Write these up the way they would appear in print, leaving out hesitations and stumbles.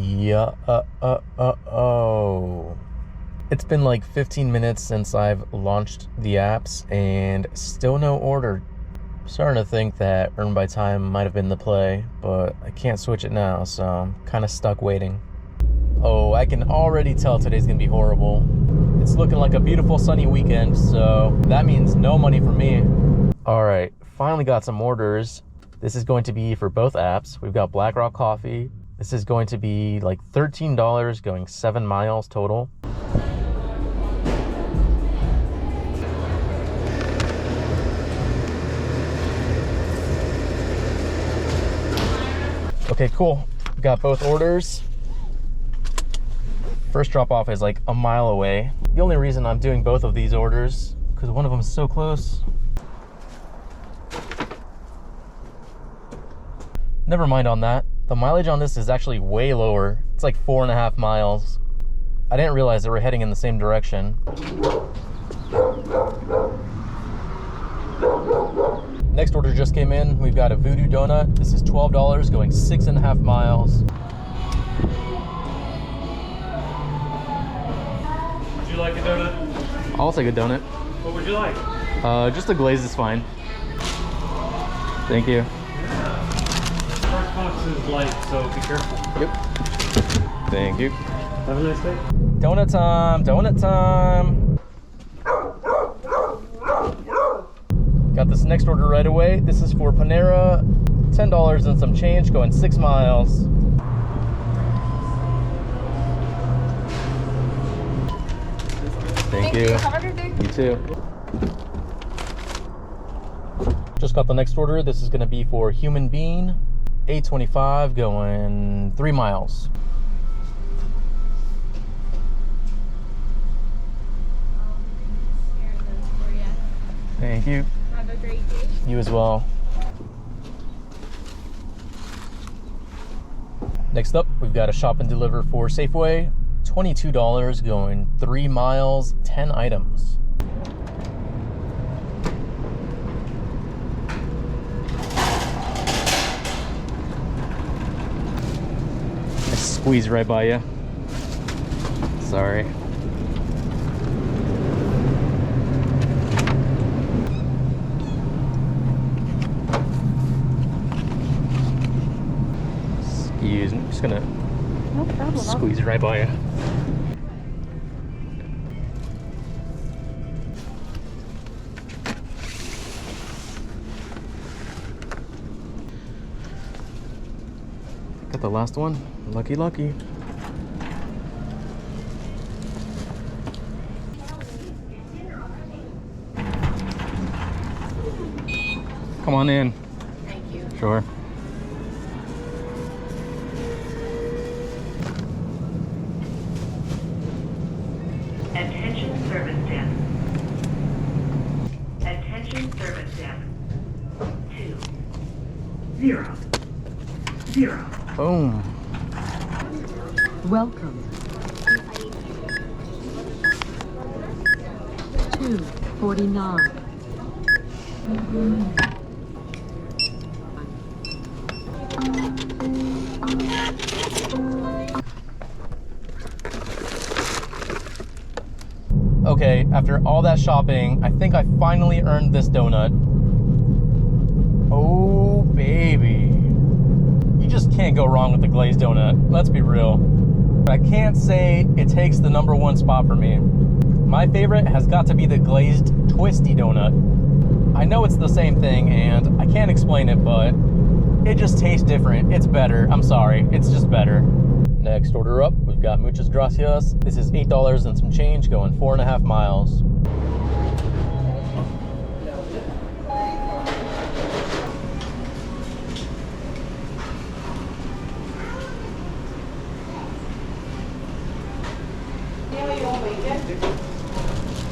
Yeah, It's been like 15 minutes since I've launched the apps and still no order. I'm starting to think that Earn by Time might have been the play, but I can't switch it now, so I'm kind of stuck waiting. Oh, I can already tell today's gonna be horrible. It's looking like a beautiful sunny weekend, so that means no money for me. All right, finally got some orders. This is going to be for both apps. We've got Black Rock Coffee. This is going to be like $13 going 7 miles total. Okay, cool. Got both orders. First drop off is like a mile away. The only reason I'm doing both of these orders, because one of them is so close. Never mind on that. The mileage on this is actually way lower. It's like 4.5 miles. I didn't realize that we're heading in the same direction. Next order just came in. We've got a Voodoo donut. This is $12 going 6.5 miles. Would you like a donut? I'll take a donut. What would you like? Just a glaze is fine. Thank you. First box is light, so be careful. Yep. Thank you. Have a nice day. Donut time, donut time. Got this next order right away. This is for Panera, $10 and some change going 6 miles. Thank you. Have a good day. You too. Just got the next order. This is gonna be for Human Bean, $8.25 going 3 miles. Thank you. Have a great day. You as well. Next up, we've got a shop and deliver for Safeway, $22 going 3 miles, 10 items. I squeezed right by you. Sorry. Excuse me, I'm just gonna No problem. squeeze right by you. Got the last one. Lucky, lucky. Come on in. Thank you. Sure. Attention service desk. Attention service desk. 2 0 0. Boom. Welcome. 249. Okay, after all that shopping, I think I finally earned this donut. Oh, baby. You just can't go wrong with the glazed donut. Let's be real. I can't say it takes the #1 spot for me. My favorite has got to be the glazed twisty donut. I know it's the same thing and I can't explain it, but it just tastes different. It's better. I'm sorry. It's just better. Next order up, we've got Muchas Gracias. This is $8 and some change going 4.5 miles.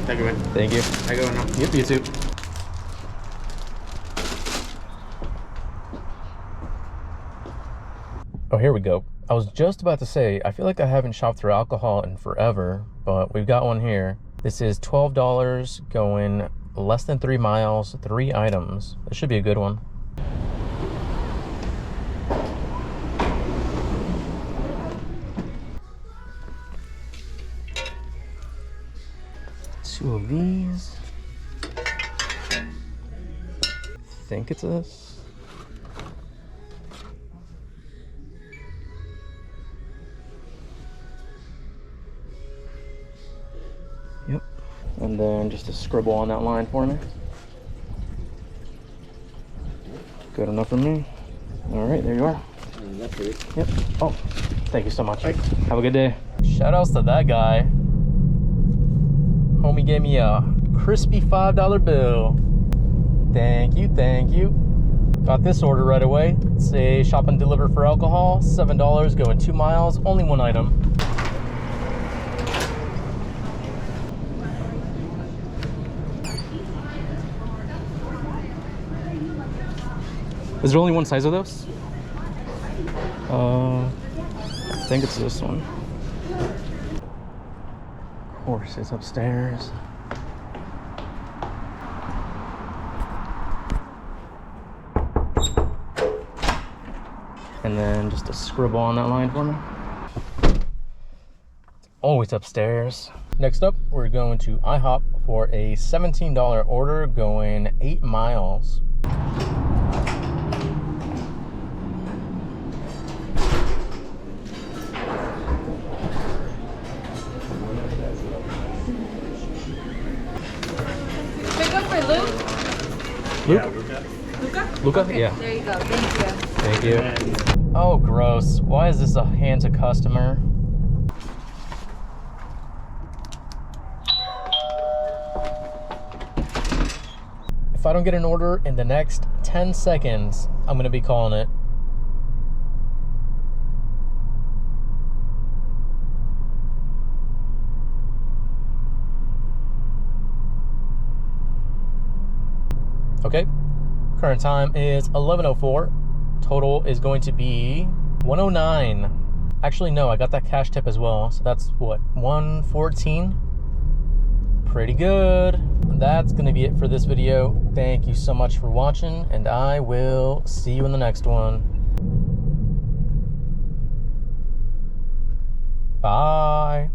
Thank you, man. Thank you. I go now. Yep, you too. Oh, here we go. I was just about to say, I feel like I haven't shopped for alcohol in forever, but we've got one here. This is $12 going less than 3 miles, 3 items. This should be a good one. 2 of these. I think it's this. Yep. And then just a scribble on that line for me. Good enough for me. All right, there you are. Yep. Oh, thank you so much. Have a good day. Shout outs to that guy. Homie gave me a crispy $5 bill. Thank you, thank you. Got this order right away. It's a shop and deliver for alcohol. $7, going 2 miles, only 1 item. Is there only 1 size of those? I think it's this one. Of course, it's upstairs. And then just a scribble on that line for me. It's always upstairs. Next up, we're going to IHOP for a $17 order going 8 miles. Pick up for Luke. Luke? Luca? Luca? Okay, Yeah. there you go. Thank you. Thank you. Oh, gross. Why is this a hand to customer? If I don't get an order in the next 10 seconds, I'm going to be calling it. Okay. Current time is 11:04. Total is going to be 109. Actually, no, I got that cash tip as well. So that's what, 114? Pretty good. That's going to be it for this video. Thank you so much for watching, and I will see you in the next one. Bye.